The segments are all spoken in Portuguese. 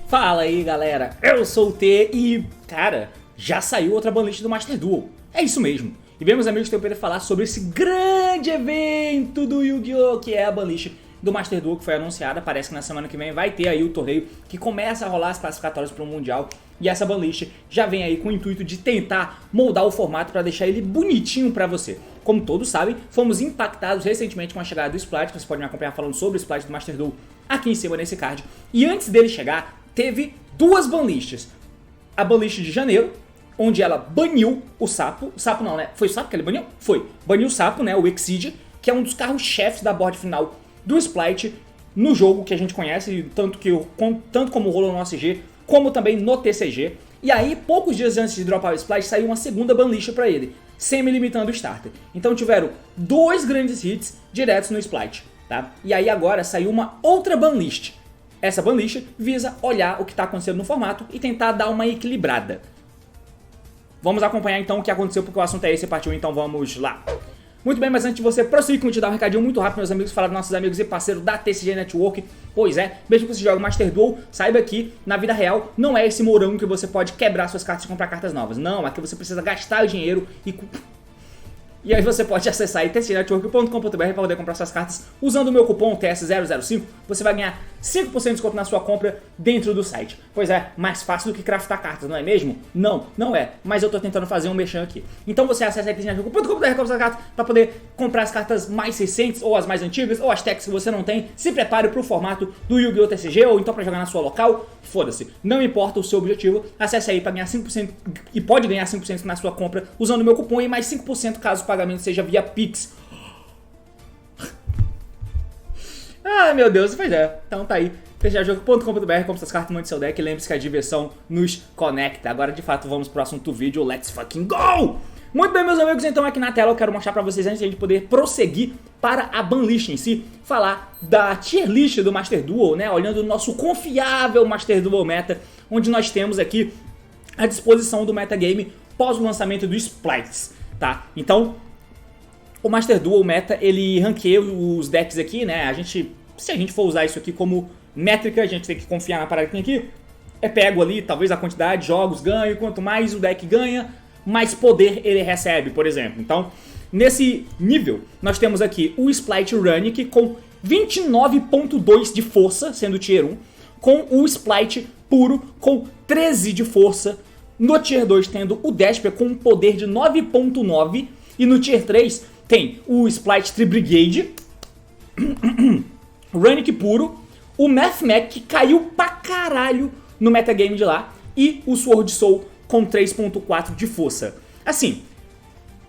Fala aí galera, eu sou o T e, cara, já saiu outra banlist do Master Duel. É isso mesmo. E bem, meus amigos, tenho para falar sobre esse grande evento do Yu-Gi-Oh! Que é a banlist do Master Duel, que foi anunciada. Parece que na semana que vem vai ter aí o torneio que começa a rolar as classificatórias para o Mundial. E essa banlist já vem aí com o intuito de tentar moldar o formato para deixar ele bonitinho para você. Como todos sabem, fomos impactados recentemente com a chegada do Splight, que você pode me acompanhar falando sobre o Splight do Master Duel aqui em cima nesse card. E antes dele chegar, teve duas banlists. A banlist de janeiro, onde ela baniu o sapo. O sapo não, né? Foi o sapo que ele baniu? Foi. Baniu o sapo, né? O Exceed, que é um dos carros-chefes da board final do Splight no jogo que a gente conhece, tanto como rolou no OCG, como também no TCG. E aí, poucos dias antes de dropar o Splight, saiu uma segunda banlist pra ele, semi-limitando o starter. Então tiveram dois grandes hits diretos no Splight, tá? E aí agora saiu uma outra banlist. Essa banlist visa olhar o que está acontecendo no formato e tentar dar uma equilibrada. Vamos acompanhar então o que aconteceu, porque o assunto é esse, partiu, então vamos lá. Muito bem, mas antes de você prosseguir, como te dar um recadinho muito rápido, meus amigos, falar dos nossos amigos e parceiros da TCG Network. Pois é, mesmo que você jogue Master Duel, saiba que na vida real não é esse morango que você pode quebrar suas cartas e comprar cartas novas. Não, aqui você precisa gastar o dinheiro e aí você pode acessar aí tcgnetwork.com.br para poder comprar suas cartas usando o meu cupom TS005. Você vai ganhar 5% de desconto na sua compra dentro do site. Pois é, mais fácil do que craftar cartas, não é mesmo? Não, não é. Mas eu tô tentando fazer um merchan aqui. Então você acessa aí tcgnetwork.com.br para poder comprar as cartas mais recentes, ou as mais antigas, ou as techs que você não tem. Se prepare pro formato do Yu-Gi-Oh! TCG, ou então para jogar na sua local. Foda-se, não importa o seu objetivo. Acesse aí para ganhar 5% e pode ganhar 5% na sua compra usando o meu cupom e mais 5% caso o pagamento seja via Pix. Ai meu Deus, pois é. Então tá aí, tcgnetwork.com.br, compre suas cartas, mande seu deck e lembre-se que a diversão nos conecta. Agora de fato vamos pro assunto do vídeo, let's fucking go! Muito bem, meus amigos, então aqui na tela eu quero mostrar pra vocês, antes de a gente poder prosseguir para a banlist em si, falar da tier list do Master Duel, né? Olhando o nosso confiável Master Duel meta, onde nós temos aqui a disposição do metagame pós o lançamento do Splites, tá? Então, o Master Duel meta, ele ranqueia os decks aqui, né? Se a gente for usar isso aqui como métrica, a gente tem que confiar na parada que tem aqui. É pego ali, talvez a quantidade de jogos ganhe, quanto mais o deck ganha, mais poder ele recebe, por exemplo. Então, nesse nível, nós temos aqui o Splight Runic com 29.2 de força, sendo Tier 1, com o Splight puro com 13 de força, no Tier 2 tendo o Desper com um poder de 9.9, e no Tier 3 tem o Splight Tri-Brigade, Runic puro, o Mathmech que caiu pra caralho no metagame de lá, e o Sword Soul com 3.4 de força. Assim,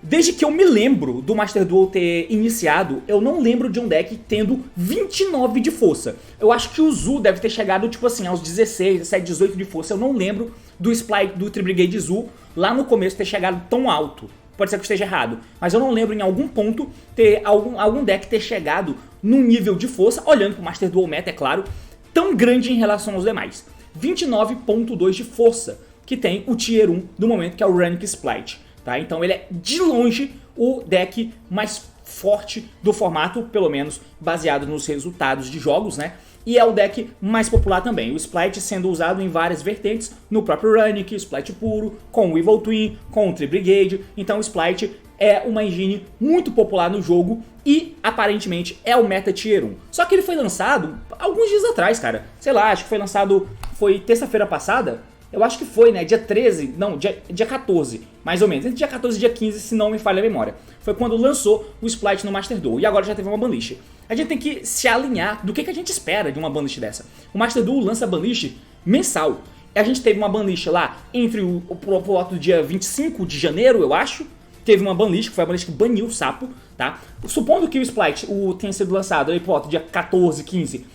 desde que eu me lembro do Master Duel ter iniciado, eu não lembro de um deck tendo 29 de força. Eu acho que o Zu deve ter chegado tipo assim aos 16, 17, 18 de força. Eu não lembro do Splight, do Tri-Brigade Zu lá no começo ter chegado tão alto. Pode ser que eu esteja errado, mas eu não lembro em algum ponto ter algum deck ter chegado num nível de força, olhando pro Master Duel meta, é claro, tão grande em relação aos demais. 29.2 de força que tem o Tier 1 do momento, que é o Runic Splight, tá? Então ele é de longe o deck mais forte do formato, pelo menos baseado nos resultados de jogos, né? E é o deck mais popular também, o Splight sendo usado em várias vertentes, no próprio Runic, Splight puro, com o Evil Twin, com o Tri-Brigade. Então o Splight é uma engine muito popular no jogo e aparentemente é o meta Tier 1. Só que ele foi lançado alguns dias atrás, cara. Sei lá, acho que foi lançado, foi terça-feira passada. Eu acho que foi, né, dia 13, não, dia 14, mais ou menos, entre dia 14 e dia 15, se não me falha a memória. Foi quando lançou o Splight no Master Duel, e agora já teve uma banlist. A gente tem que se alinhar do que a gente espera de uma banlist dessa. O Master Duel lança banlist mensal. A gente teve uma banlist lá entre o voto do dia 25 de janeiro, eu acho. Teve uma banlist, que foi a banlist que baniu o sapo, tá? Supondo que o Splight tenha sido lançado aí por dia 14, 15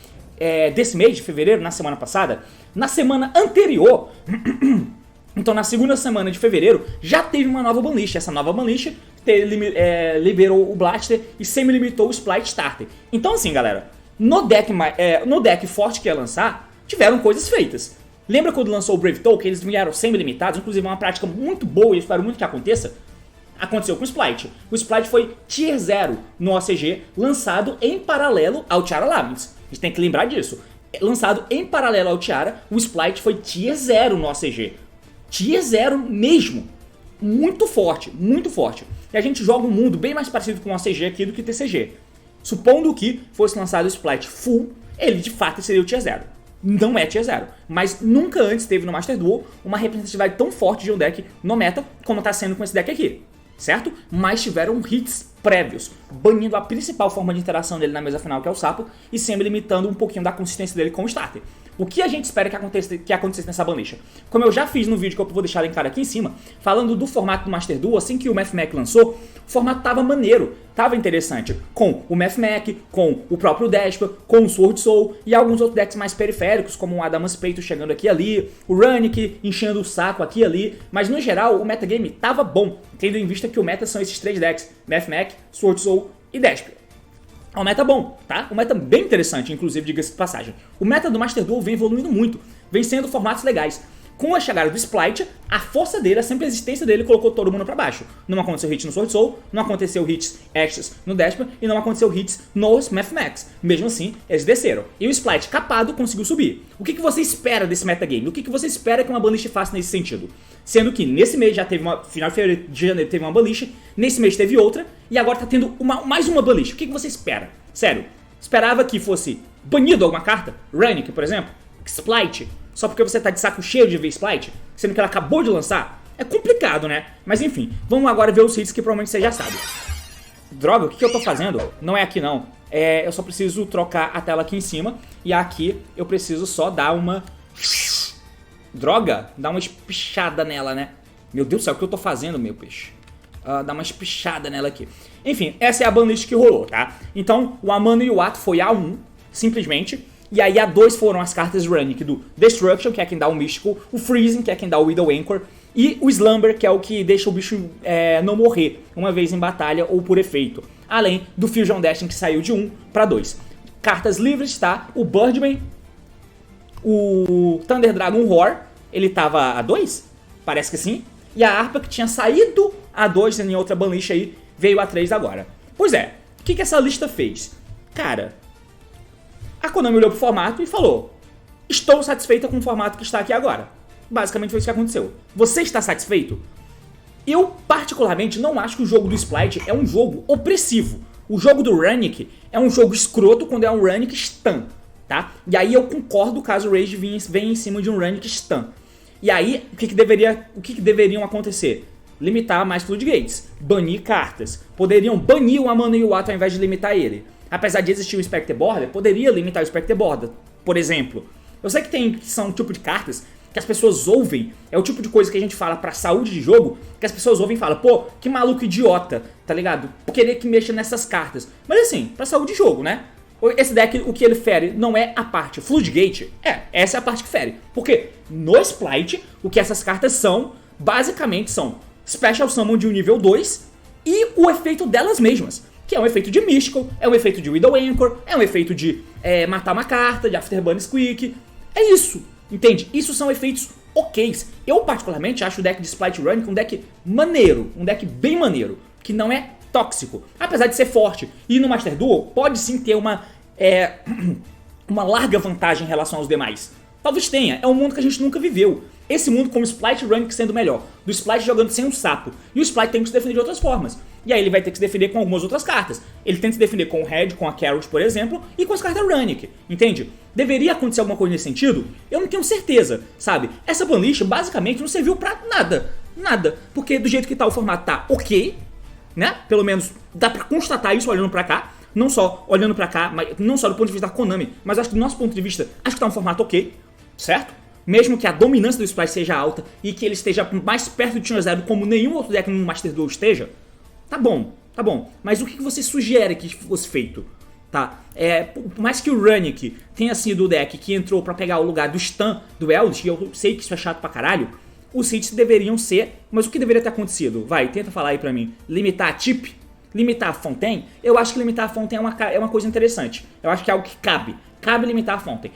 desse mês de fevereiro, na semana passada, na semana anterior, então na segunda semana de fevereiro, já teve uma nova banlist. Essa nova banlist liberou o Blaster e semi-limitou o Splight Starter. Então assim, galera, no deck forte que ia lançar, tiveram coisas feitas. Lembra quando lançou o Brave Token, eles vieram semi-limitados, inclusive é uma prática muito boa e eu espero muito que aconteça? Aconteceu com o Splite. O Splite foi Tier 0 no OCG, lançado em paralelo ao Tiara Labyrintھ. A gente tem que lembrar disso. Lançado em paralelo ao Tiara, o Splite foi Tier 0 no OCG. Tier 0 mesmo. Muito forte, muito forte. E a gente joga um mundo bem mais parecido com o OCG aqui do que o TCG. Supondo que fosse lançado o Splite Full, ele de fato seria o Tier 0. Não é Tier 0, mas nunca antes teve no Master Duel uma representatividade tão forte de um deck no meta como está sendo com esse deck aqui, certo? Mas tiveram hits prévios, banindo a principal forma de interação dele na mesa final, que é o sapo, e sempre limitando um pouquinho da consistência dele com o starter. O que a gente espera que acontecesse nessa banlicha? Como eu já fiz no vídeo que eu vou deixar linkado aqui em cima, falando do formato do Master Duel, assim que o MathMech lançou, o formato tava maneiro, tava interessante, com o MathMech, com o próprio Despia, com o Sword Soul e alguns outros decks mais periféricos, como o Adamas Peito chegando aqui e ali, o Runic enchendo o saco aqui e ali, mas no geral o metagame tava bom, tendo em vista que o meta são esses três decks, MathMech, Sword Soul e Despia. É um meta bom, tá? Um meta bem interessante, inclusive, diga-se de passagem. O meta do Master Duel vem evoluindo muito, vem sendo formatos legais. Com a chegada do Splite, a força dele, a sempre existência dele, colocou todo mundo pra baixo. Não aconteceu hit no Sword Soul, não aconteceu hits extras no Despia e não aconteceu hits nos MathMechs. Mesmo assim, eles desceram. E o Splite capado conseguiu subir. O que você espera desse metagame? O que você espera que uma banlist faça nesse sentido? Sendo que nesse mês já teve uma, final de janeiro teve uma banlist, nesse mês teve outra, e agora tá tendo mais uma banlist. O que você espera? Sério, esperava que fosse banido alguma carta? Runic, por exemplo? Splite? Só porque você tá de saco cheio de ver Splite, sendo que ela acabou de lançar? É complicado, né? Mas enfim, vamos agora ver os hits que provavelmente você já sabe. Droga, o que eu tô fazendo? Não é aqui não. Eu só preciso trocar a tela aqui em cima. E aqui eu preciso só dar uma... Droga, dá uma espichada nela, né? Meu Deus do céu, o que eu tô fazendo, meu peixe? Dá uma espichada nela aqui. Enfim, essa é a banlist que rolou, tá? Então, o Amano e o Ato foi A1, simplesmente. E aí A2 foram as cartas Runic do Destruction, que é quem dá o Mystical, o Freezing, que é quem dá o Widow Anchor, e o Slumber, que é o que deixa o bicho não morrer uma vez em batalha ou por efeito. Além do Fusion Dashing, que saiu de 1 para 2. Cartas livres, tá? O Birdman, o Thunder Dragon Roar, ele tava a 2? Parece que sim. E a Harpa, que tinha saído a 2 em outra banlist aí, veio a 3 agora. Pois é, o que essa lista fez? Cara, a Konami olhou pro formato e falou: estou satisfeita com o formato que está aqui agora. Basicamente foi isso que aconteceu. Você está satisfeito? Eu, particularmente, não acho que o jogo do Splite é um jogo opressivo. O jogo do Runic é um jogo escroto quando é um Runic stun, tá? E aí eu concordo caso o Rage venha em cima de um Runic stun. E aí, o que deveriam acontecer? Limitar mais Floodgates, banir cartas. Poderiam banir o Amano e o Ato ao invés de limitar ele. Apesar de existir o Spectre Border, poderia limitar o Spectre Border, por exemplo. Eu sei que são um tipo de cartas que as pessoas ouvem, é o tipo de coisa que a gente fala pra saúde de jogo, que as pessoas ouvem e falam: pô, que maluco idiota, tá ligado? Por querer que mexa nessas cartas. Mas assim, pra saúde de jogo, né? Esse deck, o que ele fere não é a parte Floodgate, essa é a parte que fere. Porque no Splite, o que essas cartas são, basicamente são Special Summon de um nível 2 e o efeito delas mesmas. Que é um efeito de Mystical, é um efeito de Widow Anchor, é um efeito de matar uma carta, de Afterburn Squeak. É isso, entende? Isso são efeitos oks. Eu particularmente acho o deck de Splite Runic um deck maneiro, um deck bem maneiro, que não é tóxico, apesar de ser forte. E no Master Duel pode sim ter uma larga vantagem em relação aos demais. Talvez tenha, é um mundo que a gente nunca viveu. Esse mundo com o Splite Runic sendo melhor, do Splite jogando sem um sapo, e o Splite tem que se defender de outras formas. E aí ele vai ter que se defender com algumas outras cartas. Ele tem que se defender com o Red, com a Carrot, por exemplo, e com as cartas Runic, entende? Deveria acontecer alguma coisa nesse sentido? Eu não tenho certeza, sabe? Essa banlist basicamente não serviu pra nada, nada. Porque do jeito que tá o formato tá ok, né? Pelo menos dá pra constatar isso olhando pra cá. Não só olhando pra cá, mas não só do ponto de vista da Konami, mas acho que do nosso ponto de vista, acho que tá um formato ok, certo? Mesmo que a dominância do Splite seja alta e que ele esteja mais perto do Tier 0 como nenhum outro deck no Master Duel esteja, tá bom. Mas o que você sugere que fosse feito? Tá? Por mais que o Runic tenha sido o deck que entrou pra pegar o lugar do stun do Eldritch, e eu sei que isso é chato pra caralho, os hits deveriam ser... Mas o que deveria ter acontecido? Vai, tenta falar aí pra mim. Limitar a Tip? Limitar a Fontaine? Eu acho que limitar a Fontaine é uma coisa interessante. Eu acho que é algo que cabe. cabe limitar a Fountain.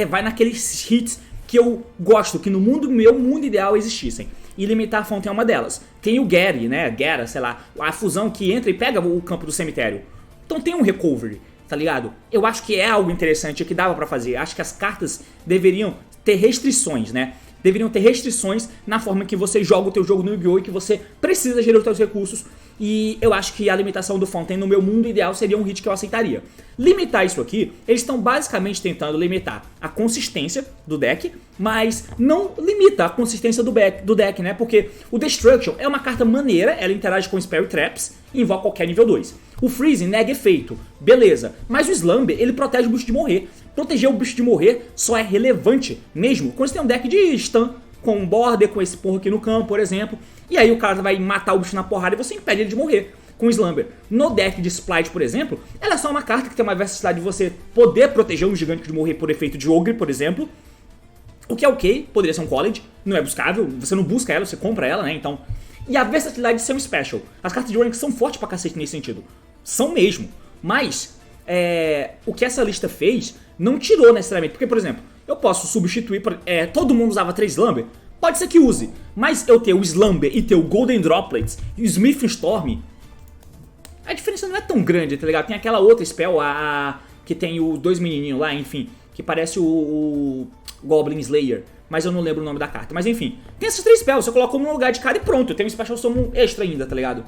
Vai naqueles hits que eu gosto, que no meu mundo ideal existissem. E limitar a Fountain é uma delas. Tem o Gary, né? Gera, sei lá, a fusão que entra e pega o campo do cemitério. Então tem um recovery, tá ligado? Eu acho que é algo interessante que dava pra fazer. Acho que as cartas deveriam ter restrições, né? Deveriam ter restrições na forma que você joga o teu jogo no Yu-Gi-Oh! E que você precisa gerir os teus recursos. E eu acho que a limitação do Fountain no meu mundo ideal seria um hit que eu aceitaria. Limitar isso aqui, eles estão basicamente tentando limitar a consistência do deck, mas não limita a consistência do deck, né? Porque o Destruction é uma carta maneira, ela interage com Spell Traps e invoca qualquer nível 2. O Freezing nega efeito, beleza, mas o Slumber, ele protege o bicho de morrer. Proteger o bicho de morrer só é relevante mesmo quando você tem um deck de stun, com um border, com esse porra aqui no campo, por exemplo. E aí o cara vai matar o bicho na porrada e você impede ele de morrer com o Slumber. No deck de Splight, por exemplo, ela é só uma carta que tem uma versatilidade de você poder proteger um gigante de morrer por efeito de Ogre, por exemplo. O que é ok, poderia ser um College, não é buscável, você não busca ela, você compra ela, né, então... E a versatilidade de ser um Special. As cartas de Onix são fortes pra cacete nesse sentido. São mesmo. Mas, o que essa lista fez não tirou necessariamente. Porque, por exemplo, eu posso substituir... todo mundo usava 3 Slumber? Pode ser que use. Mas eu ter o Slumber e ter o Golden Droplets e o Smith Storm... A diferença não é tão grande, tá ligado? Tem aquela outra spell, que tem os 2 menininhos lá, enfim, que parece o Goblin Slayer, mas eu não lembro o nome da carta. Mas enfim, tem essas 3 spells, você coloca um no lugar de cada e pronto, eu tenho um Special Summon extra ainda, tá ligado?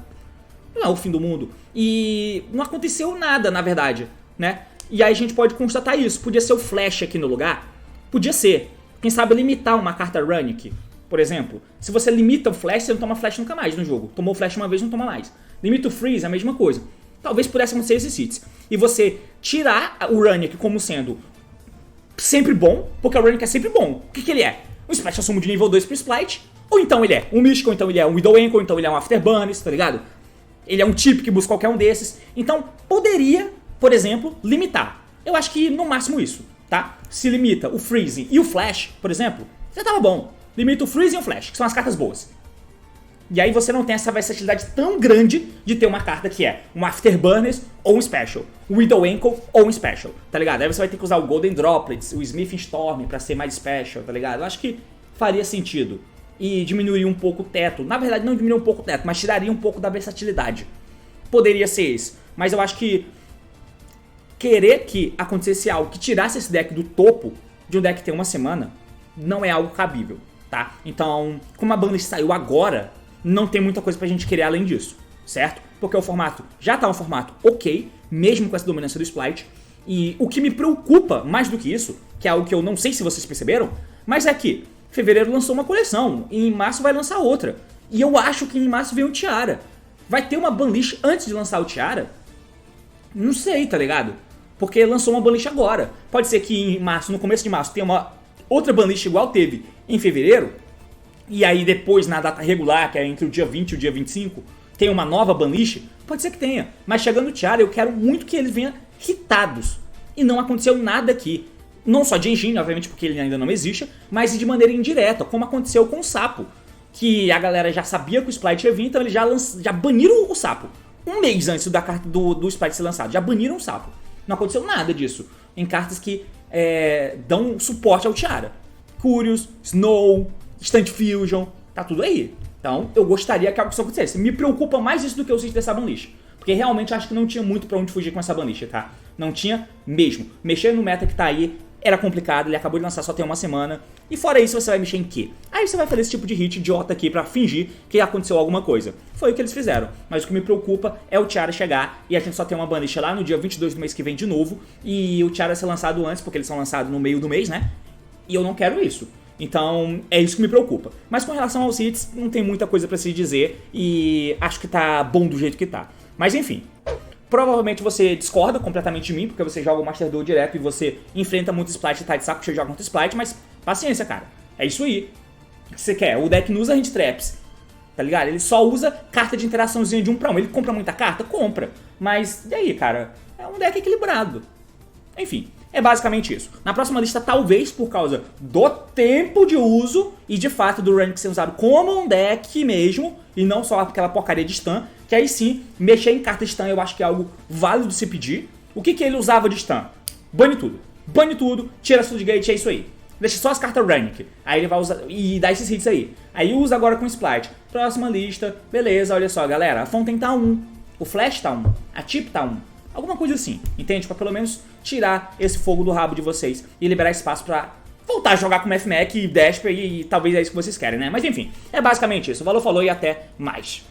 Não é o fim do mundo. E não aconteceu nada, na verdade, né? E aí a gente pode constatar isso. Podia ser o Flash aqui no lugar? Podia ser. Quem sabe limitar uma carta Runic, por exemplo. Se você limita o Flash, você não toma Flash nunca mais no jogo. Tomou o Flash uma vez, não toma mais. Limita o Freeze, a mesma coisa. Talvez pudesse acontecer esses hits. E você tirar o Runic como sendo sempre bom, porque o Runic é sempre bom. O que ele é? Um Special Summon de nível 2 pro Splight, ou então ele é um Mystic, ou então ele é um Widow Ankle, ou então ele é um Afterburner, tá ligado? Ele é um tipo que busca qualquer um desses. Então poderia, por exemplo, limitar. Eu acho que no máximo isso, tá? Se limita o Freezing e o Flash, por exemplo, já tava bom. Limita o Freezing e o Flash, que são as cartas boas. E aí você não tem essa versatilidade tão grande de ter uma carta que é um Afterburners ou um Special, um Widow Ankle ou um Special, tá ligado? Aí você vai ter que usar o Golden Droplets, o Smith Storm pra ser mais Special, tá ligado? Eu acho que faria sentido. E diminuiria um pouco o teto. Na verdade não diminuiria um pouco o teto, mas tiraria um pouco da versatilidade. Poderia ser isso. Mas eu acho que querer que acontecesse algo que tirasse esse deck do topo de um deck que tem uma semana não é algo cabível, tá? Então, como a banlist saiu agora, não tem muita coisa pra gente querer além disso, certo? Porque o formato já tá um formato ok, mesmo com essa dominância do Splight. E o que me preocupa mais do que isso, que é algo que eu não sei se vocês perceberam, mas é que fevereiro lançou uma coleção e em março vai lançar outra. E eu acho que em março vem o Tiara. Vai ter uma banlist antes de lançar o Tiara? Não sei, tá ligado? Porque lançou uma banlist agora. Pode ser que em março, no começo de março, tenha uma outra banlist igual teve em fevereiro. E aí depois, na data regular, que é entre o dia 20 e o dia 25, tem uma nova banlist. Pode ser que tenha. Mas chegando no Tiara, eu quero muito que eles venham hitados. E não aconteceu nada aqui. Não só de engine, obviamente, porque ele ainda não existe, mas de maneira indireta, como aconteceu com o Sapo. Que a galera já sabia que o Splight ia vir, então eles já baniram o Sapo. Um mês antes da carta do Splight ser lançado, já baniram o Sapo. Não aconteceu nada disso em cartas que dão suporte ao Tiara. Curious, Snow, Instant Fusion, tá tudo aí. Então eu gostaria que algo isso acontecesse. Me preocupa mais isso do que o sítio dessa banlist. Porque realmente acho que não tinha muito pra onde fugir com essa banlist, tá? Não tinha mesmo. Mexer no meta que tá aí era complicado, ele acabou de lançar só tem uma semana. E fora isso, você vai mexer em quê? Aí você vai fazer esse tipo de hit idiota aqui pra fingir que aconteceu alguma coisa. Foi o que eles fizeram. Mas o que me preocupa é o Tiara chegar e a gente só tem uma banlist lá no dia 22 do mês que vem de novo. E o Tiara ser lançado antes, porque eles são lançados no meio do mês, né? E eu não quero isso. Então é isso que me preocupa. Mas com relação aos hits, não tem muita coisa pra se dizer. E acho que tá bom do jeito que tá. Mas enfim. Provavelmente você discorda completamente de mim, porque você joga o Master Duel direto e você enfrenta muito Splight e tá de saco cheio de jogar contra Splight, mas paciência, cara. É isso aí. O que você quer? O deck não usa Hand Traps, tá ligado? Ele só usa carta de interaçãozinha de 1 pra 1. Ele compra muita carta? Compra. Mas, e aí, cara? É um deck equilibrado. Enfim, é basicamente isso. Na próxima lista, talvez por causa do tempo de uso e de fato do Runic ser usado como um deck mesmo, e não só aquela porcaria de stun, que aí sim, mexer em carta stun eu acho que é algo válido de se pedir. O que ele usava de stun? Bane tudo. bane tudo, tira a Floodgate, é isso aí. Deixa só as cartas Runic. Aí ele vai usar e dá esses hits aí. Aí usa agora com Splight. Próxima lista, beleza, olha só, galera. A Fountain tá 1, o Flash tá 1, a Chip tá 1. Alguma coisa assim, entende? Pra pelo menos tirar esse fogo do rabo de vocês e liberar espaço pra voltar a jogar com FMAC e Desper e talvez é isso que vocês querem, né? Mas enfim, é basicamente isso. O Valor falou e até mais.